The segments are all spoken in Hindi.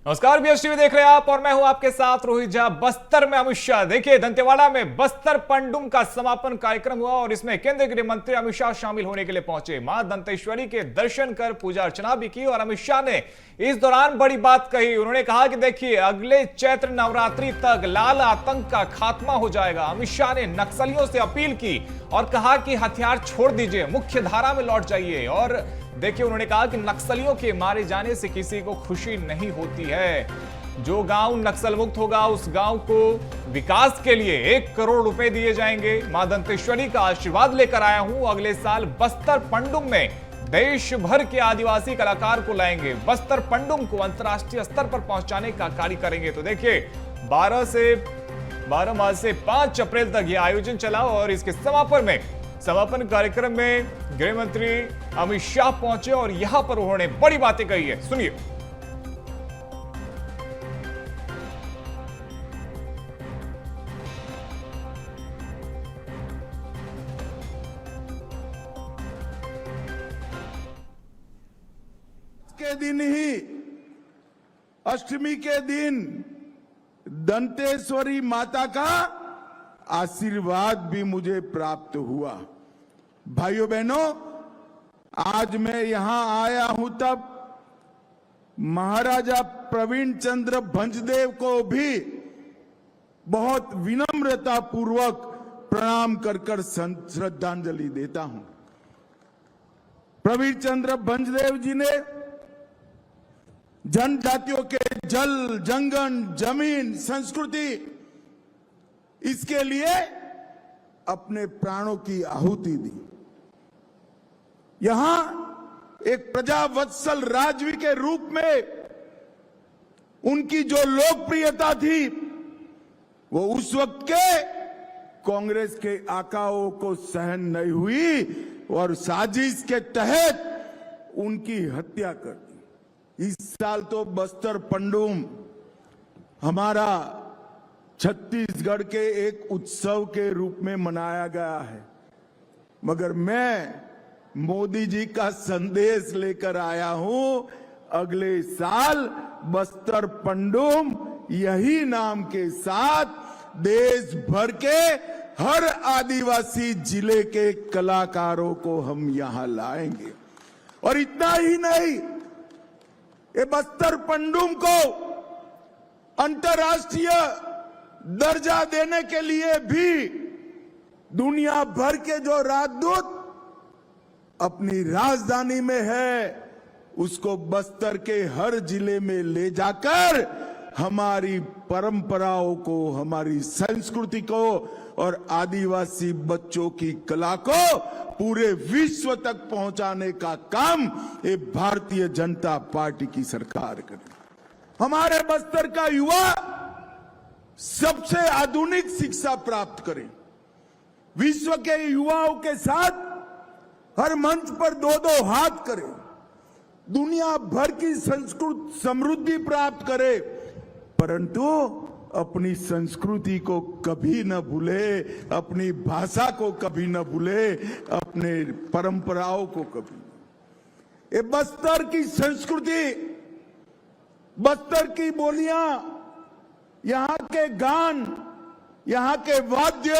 नमस्कार, बीएस टीवी देख रहे हैं आप और मैं हूं आपके साथ रोहित झा। बस्तर में अमित शाह, देखिए दंतेवाड़ा में बस्तर पंडुम का समापन कार्यक्रम हुआ और इसमें केंद्रीय गृह मंत्री अमित शाह शामिल होने के लिए पहुंचे। मां दंतेश्वरी के दर्शन कर पूजा अर्चना भी की और अमित शाह ने इस दौरान बड़ी बात कही। उन्होंने कहा कि देखिए अगले चैत्र नवरात्रि तक लाल आतंक का खात्मा हो जाएगा। अमित शाह ने नक्सलियों से अपील की और कहा कि हथियार छोड़ दीजिए, मुख्य धारा में लौट जाइए। और देखिए उन्होंने कहा कि नक्सलियों के मारे जाने से किसी को खुशी नहीं होती है। जो गांव नक्सल मुक्त होगा उस गांव को विकास के लिए 1 करोड़ रुपए दिए जाएंगे। मां दंतेश्वरी का आशीर्वाद लेकर आया हूं। अगले साल बस्तर पंडुम में देश भर के आदिवासी कलाकार को लाएंगे। बस्तर पंडुम को अंतर्राष्ट्रीय स्तर पर पहुंचाने का कार्य करेंगे। तो देखिए 12 मार्च से 5 अप्रैल तक यह आयोजन चला और इसके समापन कार्यक्रम में गृह मंत्री अमित शाह पहुंचे और यहां पर उन्होंने बड़ी बातें कही है। सुनिए। के दिन ही अष्टमी के दिन दंतेश्वरी माता का आशीर्वाद भी मुझे प्राप्त हुआ। भाइयों बहनों, आज मैं यहां आया हूं तब महाराजा प्रवीण चंद्र भंजदेव को भी बहुत विनम्रता पूर्वक प्रणाम कर श्रद्धांजलि देता हूं। प्रवीण चंद्र भंजदेव जी ने जनजातियों के जल, जंगल, जमीन, संस्कृति, इसके लिए अपने प्राणों की आहुति दी। यहां एक प्रजावत्सल राजवी के रूप में उनकी जो लोकप्रियता थी वो उस वक्त के कांग्रेस के आकाओं को सहन नहीं हुई और साजिश के तहत उनकी हत्या कर दी। इस साल तो बस्तर पंडुम हमारा छत्तीसगढ़ के एक उत्सव के रूप में मनाया गया है, मगर मैं मोदी जी का संदेश लेकर आया हूं। अगले साल बस्तर पंडुम यही नाम के साथ देश भर के हर आदिवासी जिले के कलाकारों को हम यहां लाएंगे। और इतना ही नहीं, ये बस्तर पंडुम को अंतर्राष्ट्रीय दर्जा देने के लिए भी दुनिया भर के जो राजदूत अपनी राजधानी में है उसको बस्तर के हर जिले में ले जाकर हमारी परंपराओं को, हमारी संस्कृति को और आदिवासी बच्चों की कला को पूरे विश्व तक पहुंचाने का काम ये भारतीय जनता पार्टी की सरकार करे। हमारे बस्तर का युवा सबसे आधुनिक शिक्षा प्राप्त करे, विश्व के युवाओं के साथ हर मंच पर 2-2 हाथ करे, दुनिया भर की संस्कृत समृद्धि प्राप्त करे, परंतु अपनी संस्कृति को कभी न भूले, अपनी भाषा को कभी न भूले, अपने परंपराओं को कभी। ये बस्तर की संस्कृति, बस्तर की बोलियां, यहां के गान, यहां के वाद्य,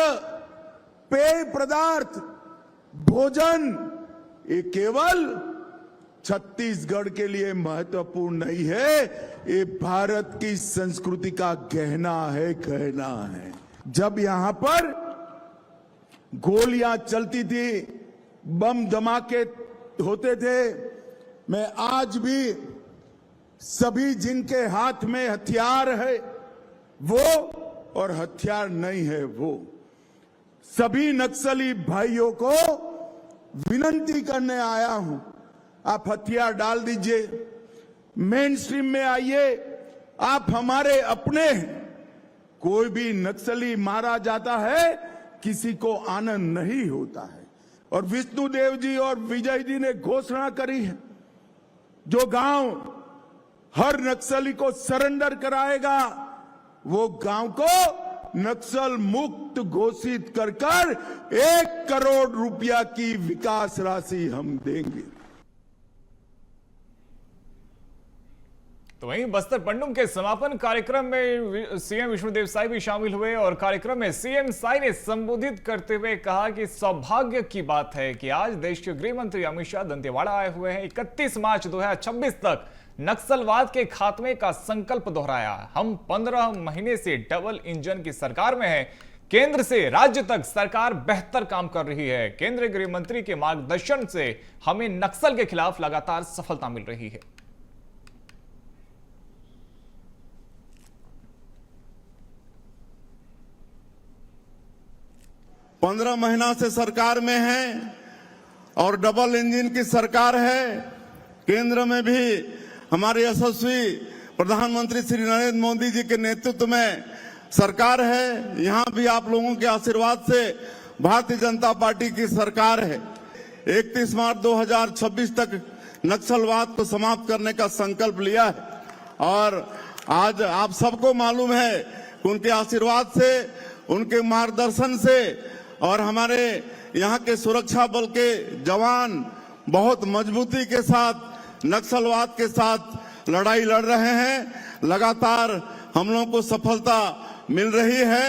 पेय पदार्थ, भोजन, ये केवल छत्तीसगढ़ के लिए महत्वपूर्ण नहीं है, ये भारत की संस्कृति का गहना है। जब यहां पर गोलियां चलती थी, बम धमाके होते थे, मैं आज भी सभी जिनके हाथ में हथियार है वो और हथियार नहीं है वो सभी नक्सली भाइयों को विनती करने आया हूं, आप हथियार डाल दीजिए, मेन स्ट्रीम में आइए, आप हमारे अपने हैं। कोई भी नक्सली मारा जाता है, किसी को आनंद नहीं होता है। और विष्णुदेव जी और विजय जी ने घोषणा करी है, जो गांव हर नक्सली को सरेंडर कराएगा वो गांव को नक्सल मुक्त घोषित कर 1 करोड़ रुपया की विकास राशि हम देंगे। तो वहीं बस्तर पंडुम के समापन कार्यक्रम में सीएम विष्णुदेव साई भी शामिल हुए और कार्यक्रम में सीएम साई ने संबोधित करते हुए कहा कि सौभाग्य की बात है कि आज देश के गृह मंत्री अमित शाह दंतेवाड़ा आए हुए हैं। 31 मार्च 2026 तक नक्सलवाद के खात्मे का संकल्प दोहराया। हम 15 महीने से डबल इंजन की सरकार में हैं। केंद्र से राज्य तक सरकार बेहतर काम कर रही है। केंद्रीय गृह मंत्री के मार्गदर्शन से हमें नक्सल के खिलाफ लगातार सफलता मिल रही है। 15 महीना से सरकार में है और डबल इंजन की सरकार है। केंद्र में भी हमारे यशस्वी प्रधानमंत्री श्री नरेंद्र मोदी जी के नेतृत्व में सरकार है। यहां भी आप लोगों के आशीर्वाद से भारतीय जनता पार्टी की सरकार है। 31 मार्च 2026 तक नक्सलवाद को समाप्त करने का संकल्प लिया है और आज आप सबको मालूम है कि उनके आशीर्वाद से, उनके मार्गदर्शन से और हमारे यहाँ के सुरक्षा बल के जवान बहुत मजबूती के साथ नक्सलवाद के साथ लड़ाई लड़ रहे हैं। लगातार हम लोगों को सफलता मिल रही है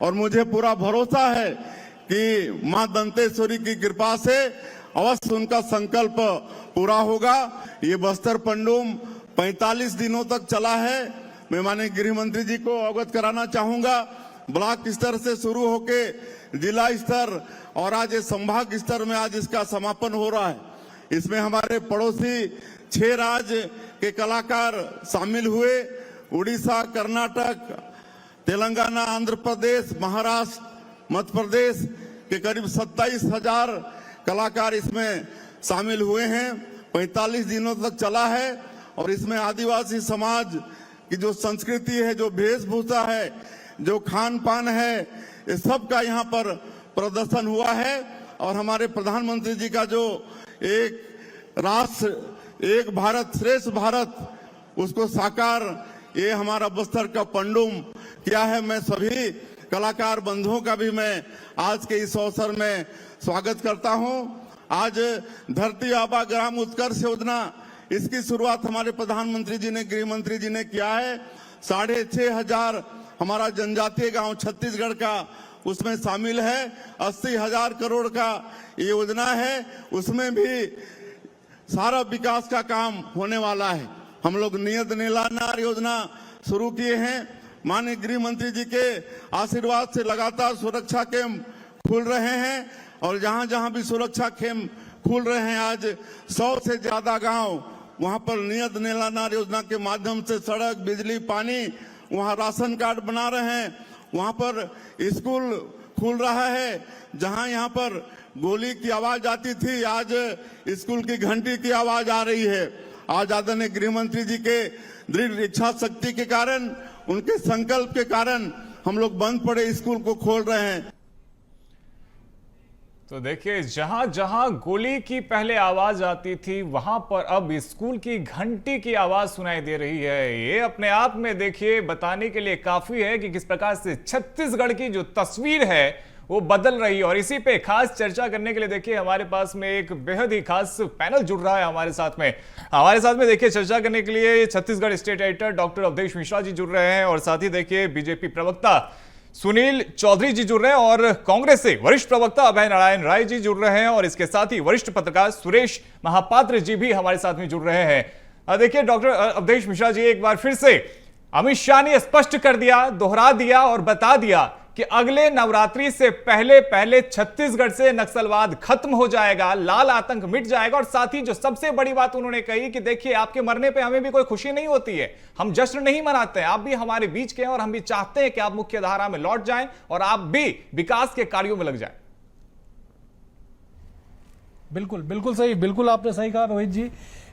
और मुझे पूरा भरोसा है कि मां दंतेश्वरी की कृपा से अवश्य उनका संकल्प पूरा होगा। ये बस्तर पंडुम 45 दिनों तक चला है। मैं माननीय गृह मंत्री जी को अवगत कराना चाहूंगा। ब्लॉक स्तर से शुरू होके जिला स्तर और आज संभाग स्तर में आज इसका समापन हो रहा है। इसमें हमारे पड़ोसी 6 राज्य के कलाकार शामिल हुए। उड़ीसा, कर्नाटक, तेलंगाना, आंध्र प्रदेश, महाराष्ट्र, मध्य प्रदेश के करीब 27,000 कलाकार इसमें शामिल हुए हैं। 45 दिनों तक चला है और इसमें आदिवासी समाज की जो संस्कृति है, जो वेशभूषा है, जो खान पान है, ये सब का यहाँ पर प्रदर्शन हुआ है। और हमारे प्रधानमंत्री जी का जो एक राष्ट्र, एक भारत, श्रेष्ठ भारत, उसको साकार ये हमारा बस्तर का पंडुम किया है। मैं सभी कलाकार बंधुओं का भी मैं आज के इस अवसर में स्वागत करता हूं। आज धरती आबा ग्राम उत्कर्ष योजना, इसकी शुरुआत हमारे प्रधानमंत्री जी ने, गृह मंत्री जी ने किया है। 6,500 हमारा जनजातीय गांव छत्तीसगढ़ का उसमें शामिल है। 80,000 करोड़ का ये योजना है, उसमें भी सारा विकास का काम होने वाला है। हम लोग नियत नीलानार योजना शुरू किए हैं। माननीय गृह मंत्री जी के आशीर्वाद से लगातार सुरक्षा कैंप खुल रहे हैं और जहां जहां भी सुरक्षा कैंप खुल रहे हैं, आज 100 से ज्यादा गांव वहां पर नियत नीलानार योजना के माध्यम से सड़क, बिजली, पानी, वहां राशन कार्ड बना रहे हैं। वहां पर स्कूल खुल रहा है। जहां यहां पर गोली की आवाज आती थी, आज स्कूल की घंटी की आवाज आ रही है। आज आदरणीय गृह मंत्री जी के दृढ़ इच्छा शक्ति के कारण, उनके संकल्प के कारण हम लोग बंद पड़े स्कूल को खोल रहे हैं। तो देखिए, जहां जहां गोली की पहले आवाज आती थी, वहां पर अब स्कूल की घंटी की आवाज सुनाई दे रही है। ये अपने आप में देखिए बताने के लिए काफी है कि किस प्रकार से छत्तीसगढ़ की जो तस्वीर है वो बदल रही है। और इसी पे खास चर्चा करने के लिए देखिए हमारे पास में एक बेहद ही खास पैनल जुड़ रहा है हमारे साथ में देखिए चर्चा करने के लिए Chhattisgarh state editor doctor Awadhesh Mishra ji जुड़ रहे हैं और साथ ही देखिए बीजेपी प्रवक्ता सुनील चौधरी जी जुड़ रहे हैं और कांग्रेस से वरिष्ठ प्रवक्ता अभय नारायण राय जी जुड़ रहे हैं और इसके साथ ही वरिष्ठ पत्रकार सुरेश महापात्र जी भी हमारे साथ में जुड़ रहे हैं। देखिए डॉक्टर अवधेश मिश्रा जी, एक बार फिर से अमित शाह ने स्पष्ट कर दिया, दोहरा दिया और बता दिया कि अगले नवरात्रि से पहले छत्तीसगढ़ से नक्सलवाद खत्म हो जाएगा, लाल आतंक मिट जाएगा। और साथ ही जो सबसे बड़ी बात उन्होंने कही कि देखिए आपके मरने पे हमें भी कोई खुशी नहीं होती है, हम जश्न नहीं मनाते हैं, आप भी हमारे बीच के हैं और हम भी चाहते हैं कि आप मुख्य धारा में लौट जाएं और आप भी विकास के कार्यों में लग जाएं। बिल्कुल बिल्कुल सही, बिल्कुल आपने सही कहा रोहित जी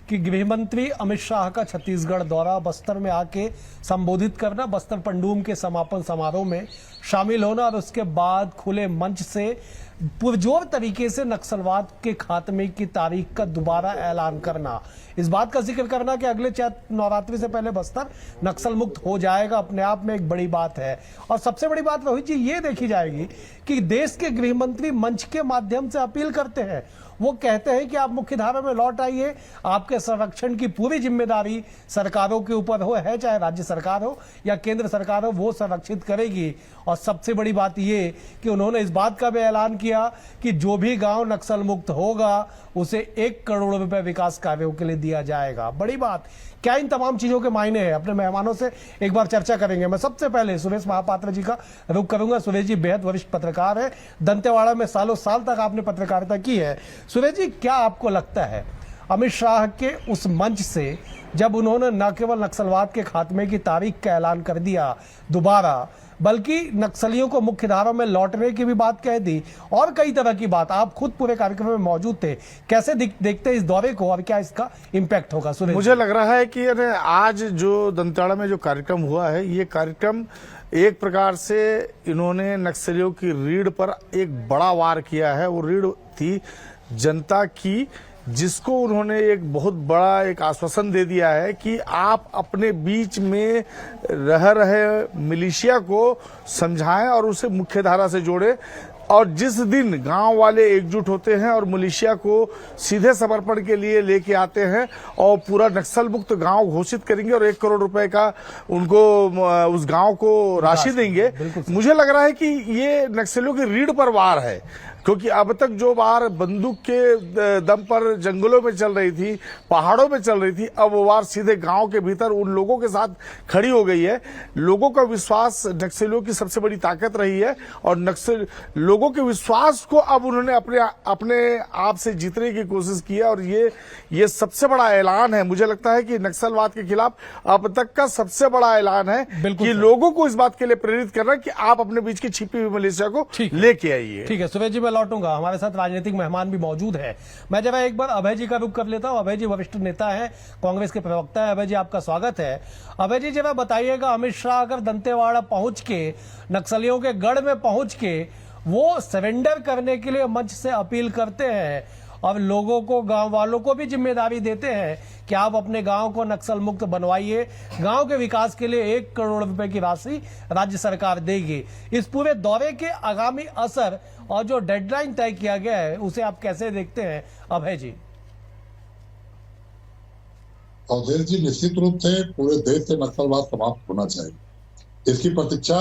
कि गृह मंत्री अमित शाह का छत्तीसगढ़ दौरा, बस्तर में आके संबोधित करना, बस्तर पंडुम के समापन समारोह में शामिल होना और उसके बाद खुले मंच से पुरजोर तरीके से नक्सलवाद के खात्मे की तारीख का दोबारा ऐलान करना, इस बात का जिक्र करना कि अगले चैत नवरात्रि से पहले बस्तर नक्सल मुक्त हो जाएगा, अपने आप में एक बड़ी बात है। और सबसे बड़ी बात रोहित जी ये देखी जाएगी कि देश के गृह मंत्री मंच के माध्यम से अपील करते हैं, वो कहते हैं कि आप मुख्य धारा में लौट आइए, आपके संरक्षण की पूरी जिम्मेदारी सरकारों के ऊपर है, चाहे राज्य सरकार हो या केंद्र सरकार हो, वो संरक्षित करेगी। और सबसे बड़ी बात ये कि उन्होंने इस बात का भी ऐलान किया कि जो भी गांव नक्सल मुक्त होगा उसे 1 करोड़ रुपए विकास कार्यों के लिए दिया जाएगा। बड़ी बात। क्या इन तमाम चीजों के मायने हैं, अपने मेहमानों से एक बार चर्चा करेंगे। मैं सबसे पहले सुरेश महापात्र जी का रुख करूंगा। सुरेश जी बेहद वरिष्ठ पत्रकार है, दंतेवाड़ा में सालों साल तक आपने पत्रकारिता की है। सुरेश जी, क्या आपको लगता है अमित शाह के उस मंच से जब उन्होंने न केवल नक्सलवाद के खात्मे की तारीख का ऐलान कर दिया दोबारा, बल्कि नक्सलियों को मुख्य धारा में लौटने की भी बात कह दी और कई तरह की बात, आप खुद पूरे कार्यक्रम में मौजूद थे, कैसे देखते हैं इस दौरे को और क्या इसका इम्पैक्ट होगा? सुरेश, मुझे लग रहा है कि आज जो दंतेवाड़ा में जो कार्यक्रम हुआ है, ये कार्यक्रम एक प्रकार से इन्होंने नक्सलियों की रीढ़ पर एक बड़ा वार किया है। वो रीढ़ थी जनता की, जिसको उन्होंने एक बहुत बड़ा एक आश्वासन दे दिया है कि आप अपने बीच में रह रहे मिलिशिया को समझाएं और उसे मुख्य धारा से जोड़ें। और जिस दिन गांव वाले एकजुट होते हैं और मिलिशिया को सीधे समर्पण के लिए लेके आते हैं और पूरा नक्सल मुक्त गांव घोषित करेंगे और 1 करोड़ रुपए का उनको उस गांव को राशि देंगे, मुझे लग रहा है कि ये नक्सलियों की रीढ़ पर वार है। क्योंकि अब तक जो वार बंदूक के दम पर जंगलों में चल रही थी, पहाड़ों में चल रही थी, अब वो वार सीधे गांव के भीतर उन लोगों के साथ खड़ी हो गई है। लोगों का विश्वास नक्सलियों की सबसे बड़ी ताकत रही है और नक्सल लोगों के विश्वास को अब उन्होंने अपने आप से जीतने की कोशिश की है। और ये सबसे बड़ा ऐलान है, मुझे लगता है कि नक्सलवाद के खिलाफ अब तक का सबसे बड़ा ऐलान है कि लोगों को इस बात के लिए प्रेरित करना कि आप अपने बीच की छिपी हुई मिलिशिया को लेके आइए। ठीक है सुरेश जी, मैं लौटूंगा, हमारे साथ राजनीतिक मेहमान भी मौजूद है। मैं जरा एक बार अभय जी का रुख कर लेता हूं। अभय जी वरिष्ठ नेता है, कांग्रेस के प्रवक्ता है। अभय जी, आपका स्वागत है। अभय जी, जरा बताइएगा, अमित शाह अगर दंतेवाड़ा पहुंच के, नक्सलियों के गढ़ में पहुंच के वो सरेंडर करने के लिए मंच से अपील करते हैं और लोगों को, गांव वालों को भी जिम्मेदारी देते हैं कि आप अपने गांव को नक्सल मुक्त बनवाइए, गांव के विकास के लिए 1 करोड़ रुपए की राशि राज्य सरकार देगी, इस पूरे दौरे के आगामी असर और जो डेडलाइन तय किया गया है उसे आप कैसे देखते हैं अभय जी? अवधेश जी, निश्चित रूप से पूरे देश से नक्सलवाद समाप्त होना चाहिए। इसकी प्रतीक्षा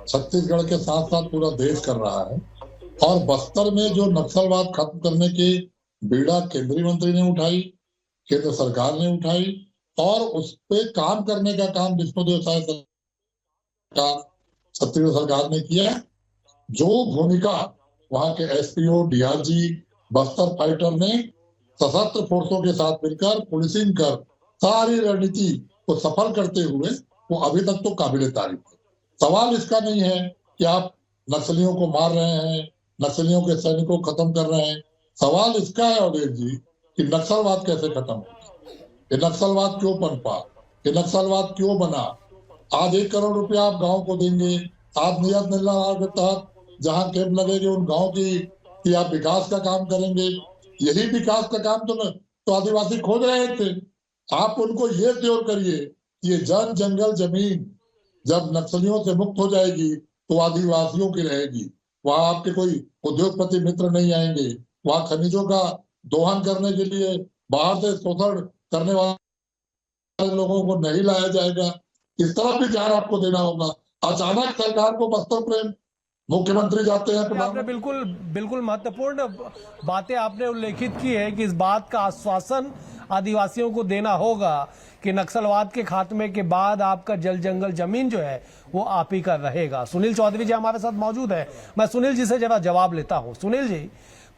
छत्तीसगढ़ के साथ साथ पूरा देश कर रहा है। और बस्तर में जो नक्सलवाद खत्म करने की बीड़ा केंद्रीय मंत्री ने उठाई, केंद्र सरकार ने उठाई और उस पे काम करने का काम विष्णुदेव साय सरकार, छत्तीसगढ़ सरकार ने किया। जो भूमिका वहां के एसपीओ, डीआरजी, बस्तर फाइटर ने सशस्त्र फोर्सों के साथ मिलकर पुलिसिंग कर सारी रणनीति को सफल करते हुए, वो अभी तक तो काबिले तारीफ है। सवाल इसका नहीं है कि आप नक्सलियों को मार रहे हैं, नक्सलियों के सैनिकों को खत्म कर रहे हैं। सवाल इसका है अवधेश जी कि नक्सलवाद कैसे खत्म होगा, ये नक्सलवाद क्यों पनपा, ये नक्सलवाद क्यों बना। आज 1 करोड़ रुपया आप गांव को देंगे, आप नियत निर्णय के तहत जहां कैंप लगेंगे उन गांव की आप विकास का काम करेंगे। यही विकास का काम तो आदिवासी खोज रहे थे। आप उनको ये श्योर करिए कि ये जंगल जमीन जब नक्सलियों से मुक्त हो जाएगी तो आदिवासियों की रहेगी। वहां आपके कोई उद्योगपति मित्र नहीं आएंगे, वहां खनिजों का दोहन करने के लिए बाहर से शोषण करने वाले लोगों को नहीं लाया जाएगा। इस तरफ भी ध्यान आपको देना होगा। अचानक सरकार को बस्तर प्रेम, मुख्यमंत्री जाते हैं। आपने बिल्कुल महत्वपूर्ण बातें आपने उल्लेखित की है कि इस बात का आश्वासन आदिवासियों को देना होगा कि नक्सलवाद के खात्मे के बाद आपका जल जंगल जमीन जो है वो आप ही का रहेगा। सुनील चौधरी जी हमारे साथ मौजूद है, मैं सुनील जी से जरा जवाब लेता हूं। सुनील जी,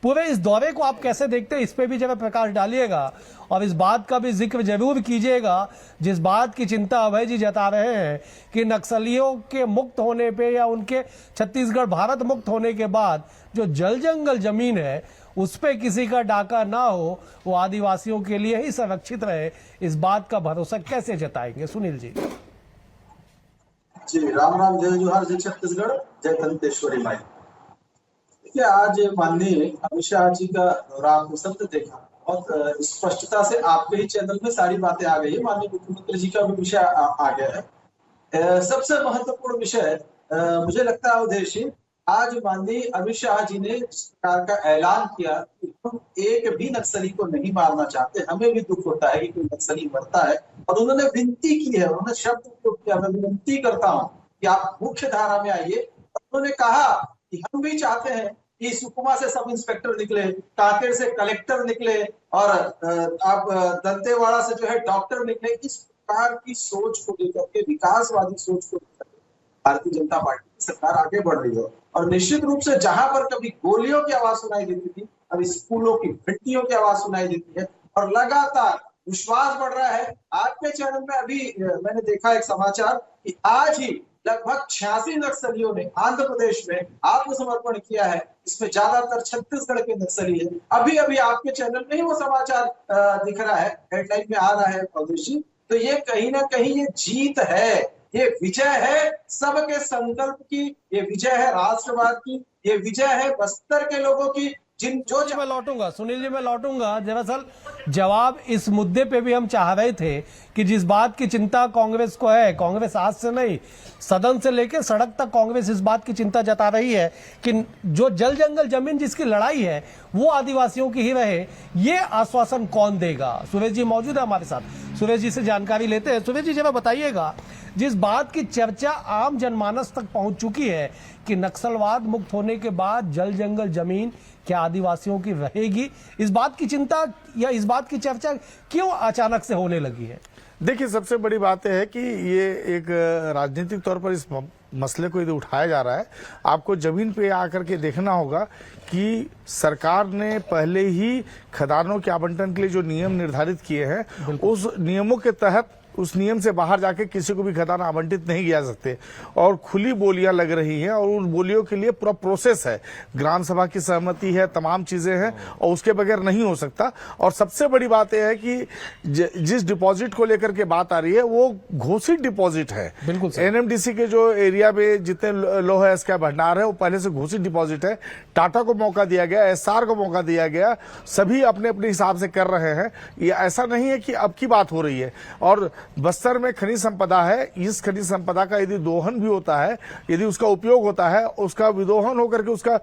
पूरे इस दौरे को आप कैसे देखते हैं, इस पे भी जरा प्रकाश डालिएगा और इस बात का भी जिक्र जरूर कीजिएगा जिस बात की चिंता अभय जी जता रहे हैं कि नक्सलियों के मुक्त होने पे या उनके छत्तीसगढ़ भारत मुक्त होने के बाद जो जल जंगल जमीन है उस पे किसी का डाका ना हो, वो आदिवासियों के लिए ही संरक्षित रहे, इस बात का भरोसा कैसे जताएंगे? सुनील जी। जी राम राम, जय जोहार, जय छत्तीसगढ़, जय दंतेश्वरी माई। देखिए, आज माननीय अमित शाह जी का दौरा आपने सब देखा और स्पष्टता से आपके ही चैनल में सारी बातें आ गई है। माननीय मुख्यमंत्री जी का भी विषय आ गया है। सबसे महत्वपूर्ण विषय मुझे लगता है अवधेश जी, आज माननीय अमित शाह जी ने इस प्रकार का ऐलान किया कि हम एक भी नक्सली को नहीं मारना चाहते। हमें भी दुख होता है कि कोई नक्सली मरता है और उन्होंने विनती की है, उन्होंने शब्द उपयोग किया, मैं विनती करता हूँ कि आप मुख्य धारा में आइए। उन्होंने कहा कि हम भी चाहते हैं कि सुकमा से सब इंस्पेक्टर निकले, कांकेर से कलेक्टर निकले और आप दंतेवाड़ा से जो है डॉक्टर निकले। इस प्रकार की सोच को लेकर के, विकासवादी सोच को लेकर भारतीय जनता पार्टी की सरकार आगे बढ़ रही है। और निश्चित रूप से जहां पर कभी गोलियों की आवाज सुनाई देती थी, अब स्कूलों की घंटियों की आवाज सुनाई देती है और लगातार विश्वास बढ़ रहा है। आपके चैनल में अभी मैंने देखा एक समाचार कि आज ही लगभग 86 नक्सलियों ने आंध्र प्रदेश में आत्मसमर्पण किया है। इसमें ज्यादातर छत्तीसगढ़ के नक्सली है। अभी अभी आपके चैनल में ही वो समाचार दिख रहा है, हेडलाइन में आ रहा है अवधेश जी। तो ये कहीं ना कहीं ये जीत है, ये विजय है सबके संकल्प की, ये विजय है राष्ट्रवाद की, ये विजय है बस्तर के लोगों की। मैं लौटूंगा सुनील जी, मैं लौटूंगा। दरअसल जवाब इस मुद्दे पे भी हम चाह रहे थे कि जिस बात की चिंता कांग्रेस को है, कांग्रेस आज से नहीं, सदन से लेकर सड़क तक कांग्रेस इस बात की चिंता जता रही है कि जो जल जंगल जमीन जिसकी लड़ाई है वो आदिवासियों की ही रहे। ये आश्वासन कौन देगा? सुरेश जी मौजूद है हमारे साथ, सुरेश जी से जानकारी लेते हैं। सुरेश जी जरा बताइएगा, जिस बात की चर्चा आम जनमानस तक पहुंच चुकी है कि नक्सलवाद मुक्त होने के बाद जल जंगल जमीन क्या आदिवासियों की रहेगी, इस बात की चिंता या इस बात की चर्चा क्यों अचानक से होने लगी है? देखिए, सबसे बड़ी बात है कि ये एक राजनीतिक तौर पर इस मसले को यदि उठाया जा रहा है, आपको जमीन पे आकर के देखना होगा कि सरकार ने पहले ही खदानों के आवंटन के लिए जो नियम निर्धारित किए हैं, उस नियमों के तहत उस नियम से बाहर जाके किसी को भी खदान आवंटित नहीं किया सकते और खुली बोलियां लग रही हैं और उन बोलियों के लिए पूरा प्रोसेस है, ग्राम सभा की सहमति है, तमाम चीजें हैं और उसके बगैर नहीं हो सकता। और सबसे बड़ी बात यह है कि जिस डिपॉजिट को लेकर के बात आ रही है वो घोषित डिपॉजिट है। बिल्कुल एनएमडीसी के जो एरिया में जितने लोह है इसका भंडार है वो पहले से घोषित डिपॉजिट है। टाटा को मौका दिया गया, एसआर को मौका दिया गया, सभी अपने अपने हिसाब से कर रहे हैं। ये ऐसा नहीं है कि अब की बात हो रही है। और बस्तर में खनिज संपदा है, इस खनिज संपदा का यदि दोहन भी होता है, यदि उसका उपयोग होता है, उसका विदोहन होकर के उसका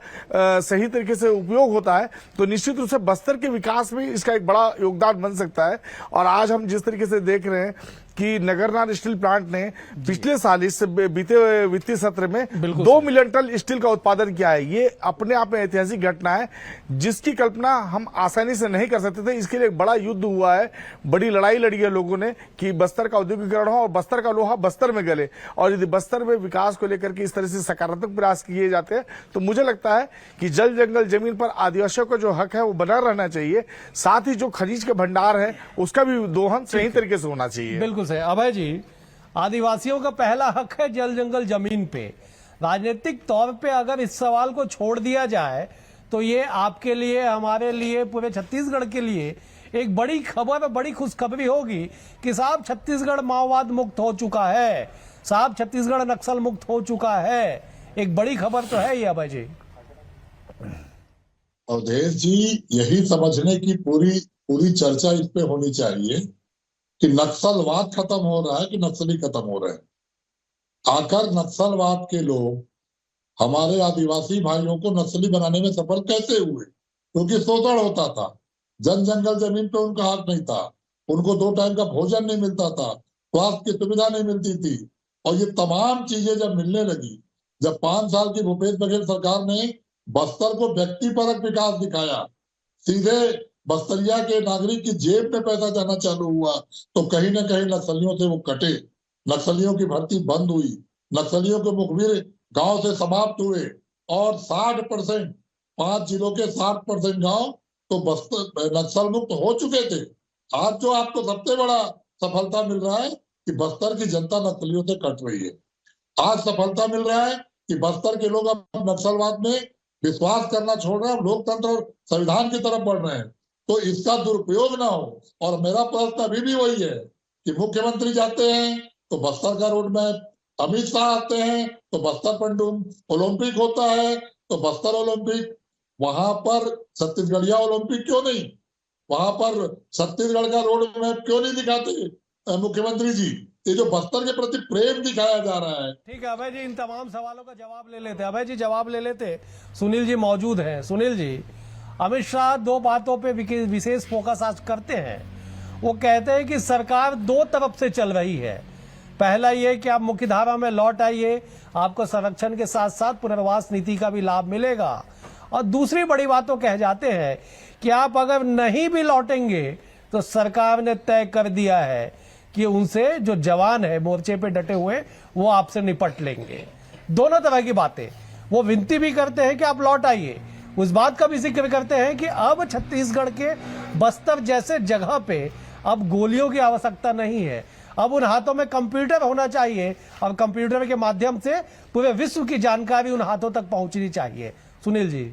सही तरीके से उपयोग होता है, तो निश्चित रूप से बस्तर के विकास में इसका एक बड़ा योगदान बन सकता है। और आज हम जिस तरीके से देख रहे हैं कि नगरनार स्टील प्लांट ने पिछले साल इस बीते वित्तीय सत्र में 2 मिलियन टन स्टील का उत्पादन किया है। ये अपने आप में ऐतिहासिक घटना है जिसकी कल्पना हम आसानी से नहीं कर सकते थे। इसके लिए एक बड़ा युद्ध हुआ है, बड़ी लड़ाई लड़ी है लोगों ने कि बस्तर का औद्योगिकरण हो और बस्तर का लोहा बस्तर में गले। और यदि बस्तर में विकास को लेकर के इस तरह से सकारात्मक प्रयास किए जाते हैं तो मुझे लगता है कि जल जंगल जमीन पर आदिवासियों का जो हक है वो बना रहना चाहिए। साथ ही जो खनिज के भंडार है उसका भी दोहन सही तरीके से होना चाहिए। बिल्कुल सही। अभय जी, आदिवासियों का पहला हक है जल जंगल जमीन पे। राजनीतिक तौर पे अगर इस सवाल को छोड़ दिया जाए तो ये आपके लिए, हमारे लिए, पूरे छत्तीसगढ़ के लिए एक बड़ी खबर, बड़ी खुशखबरी होगी कि साहब छत्तीसगढ़ माओवाद मुक्त हो चुका है, साहब छत्तीसगढ़ नक्सल मुक्त हो चुका है। एक बड़ी खबर तो है ये अभय जी। अवधेश जी, यही समझने की पूरी चर्चा इस पे होनी चाहिए कि नक्सलवाद खत्म हो रहा है कि नक्सली खत्म हो रहे हैं। आखिर नक्सलवाद के लोग हमारे आदिवासी भाइयों को नक्सली बनाने में सफल कैसे हुए? क्योंकि शोषण होता था, जन जंगल जमीन पे उनका हक नहीं था, उनको 2 टाइम का भोजन नहीं मिलता था, स्वास्थ्य की सुविधा नहीं मिलती थी। और ये तमाम चीजें जब मिलने लगी, जब 5 साल की भूपेश बघेल सरकार ने बस्तर को व्यक्तिपरक विकास दिखाया, सीधे बस्तरिया के नागरिक की जेब में पैसा जाना चालू हुआ, तो कहीं ना कहीं नक्सलियों से वो कटे, नक्सलियों की भर्ती बंद हुई, नक्सलियों के मुखबिर गांव से समाप्त हुए और 60%, 5 जिलों के 60% गांव तो बस्तर नक्सल मुक्त हो चुके थे। आज जो आपको सबसे बड़ा सफलता मिल रहा है कि बस्तर की जनता नक्सलियों से कट रही है। आज सफलता मिल रहा है कि बस्तर के लोग अब नक्सलवाद में विश्वास करना छोड़ रहे हैं, लोकतंत्र और संविधान की तरफ बढ़ रहे हैं। तो इसका दुरुपयोग ना हो। और मेरा प्रश्न अभी भी वही है कि मुख्यमंत्री जाते हैं तो बस्तर का रोड मैप, अमित शाह आते हैं तो बस्तर पंडुम, ओलंपिक होता है तो बस्तर ओलंपिक, वहां पर छत्तीसगढ़िया ओलंपिक क्यों नहीं, वहां पर छत्तीसगढ़ का रोड मैप क्यों नहीं दिखाते मुख्यमंत्री जी? ये जो बस्तर के प्रति प्रेम दिखाया जा रहा है। ठीक है अभय जी, इन तमाम सवालों का जवाब ले लेते। अभय जी जवाब ले लेते। सुनील जी मौजूद हैं। सुनील जी, अमित शाह दो बातों पे विशेष फोकस आज करते हैं। वो कहते हैं कि सरकार दो तरफ से चल रही है। पहला ये कि आप मुख्य धारा में लौट आइए, आपको संरक्षण के साथ साथ पुनर्वास नीति का भी लाभ मिलेगा। और दूसरी बड़ी बात तो कह जाते हैं कि आप अगर नहीं भी लौटेंगे तो सरकार ने तय कर दिया है कि उनसे जो जवान है मोर्चे पे डटे हुए वो आपसे निपट लेंगे। दोनों तरह की बातें। वो विनती भी करते हैं कि आप लौट आइए। उस बात का भी जिक्र करते हैं कि अब छत्तीसगढ़ के बस्तर जैसे जगह पे अब गोलियों की आवश्यकता नहीं है, अब उन हाथों में कंप्यूटर होना चाहिए और कंप्यूटर के माध्यम से पूरे विश्व की जानकारी उन हाथों तक पहुंचनी चाहिए। सुनील जी,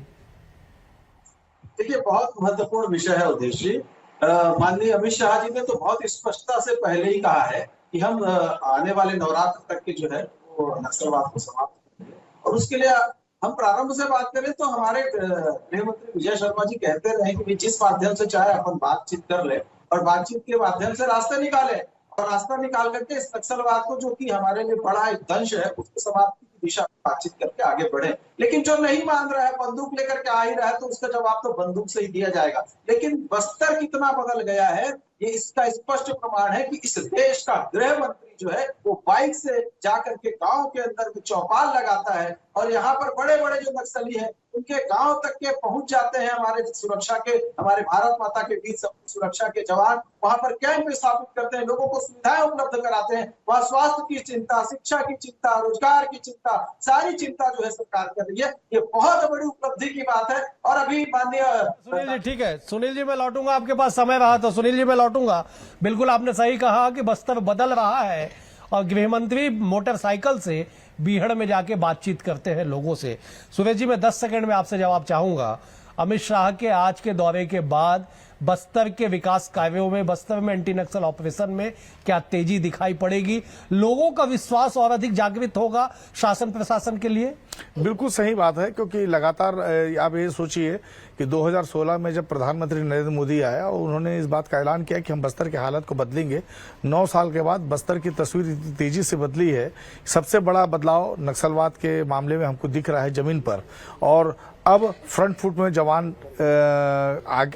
देखिए बहुत महत्वपूर्ण विषय है उद्देश जी। माननीय अमित शाह जी ने तो बहुत स्पष्टता से पहले ही कहा है कि हम आने वाले नवरात्र तक के जो है वो नक्सलवाद को समाप्त करेंगे। और उसके लिए हम प्रारंभ से बात करें तो हमारे गृह मंत्री विजय शर्मा जी कहते रहे कि जिस माध्यम से चाहे अपन बातचीत कर ले और बातचीत के माध्यम से रास्ते निकाले और रास्ता निकाल करके इस नक्सलवाद को, जो कि हमारे लिए बड़ा एक दंश है, उसको समाप्ति की दिशा में बातचीत करके आगे बढ़े। लेकिन जो नहीं मान रहा है, बंदूक लेकर के आ ही रहा है, तो उसका जवाब तो बंदूक से ही दिया जाएगा। लेकिन बस्तर कितना बदल गया है ये इसका स्पष्ट प्रमाण है कि इस देश का गृह मंत्री जो है वो बाइक से जाकर के गांव के अंदर में चौपाल लगाता है और यहाँ पर बड़े बड़े जो नक्सली हैं उनके गांव तक के पहुंच जाते हैं। हमारे सुरक्षा के, हमारे भारत माता के वीर सुरक्षा के जवान वहां पर कैंप स्थापित करते हैं, लोगों को सुविधाएं उपलब्ध कराते हैं। वहां स्वास्थ्य की चिंता, शिक्षा की चिंता, रोजगार की चिंता, सारी चिंता जो है सरकार कर रही है। ये बहुत बड़ी उपलब्धि की बात है। और अभी माननीय सुनील जी, ठीक है सुनील जी, मैं लौटूंगा, आपके पास समय रहा तो सुनील जी मैं लौटूंगा। बिल्कुल आपने सही कहा कि बस्तर बदल रहा है और गृह मंत्री मोटरसाइकिल से बीहड़ में जाके बातचीत करते हैं लोगों से। सुरेश जी, मैं 10 सेकंड में आपसे जवाब चाहूंगा। अमित शाह के आज के दौरे के बाद बस्तर के विकास कार्यों में, बस्तर में एंटी नक्सल ऑपरेशन में क्या तेजी दिखाई पड़ेगी? लोगों का विश्वास और अधिक जागृत होगा शासन प्रशासन के लिए? बिल्कुल सही बात है, क्योंकि लगातार आप ये सोचिए कि 2016 में जब प्रधानमंत्री नरेंद्र मोदी आया और उन्होंने इस बात का ऐलान किया कि हम बस्तर की हालत को बदलेंगे, 9 साल के बाद बस्तर की तस्वीर इतनी तेजी से बदली है। सबसे बड़ा बदलाव नक्सलवाद के मामले में हमको दिख रहा है जमीन पर, और अब फ्रंट फुट में जवान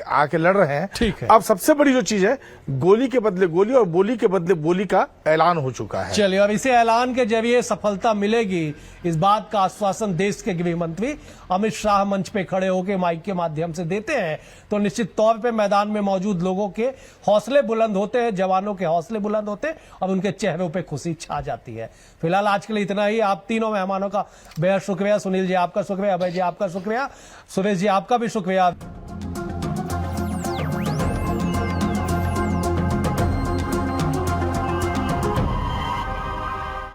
आके लड़ रहे हैं। ठीक है। अब सबसे बड़ी जो चीज है, गोली के बदले गोली और बोली के बदले बोली का ऐलान हो चुका है। चलिए, और इसे ऐलान के जरिए सफलता मिलेगी, इस बात का आश्वासन देश के गृह मंत्री अमित शाह मंच पे खड़े होकर माइक के माध्यम से देते हैं, तो निश्चित तौर पे मैदान में मौजूद लोगों के हौसले बुलंद होते हैं, जवानों के हौसले बुलंद होते हैं और उनके चेहरों पे खुशी छा जाती है। फिलहाल आज के लिए इतना ही। आप तीनों मेहमानों का बेहद शुक्रिया। सुनील जी आपका शुक्रिया, अभय जी आपका शुक्रिया, सुरेश जी आपका भी शुक्रिया।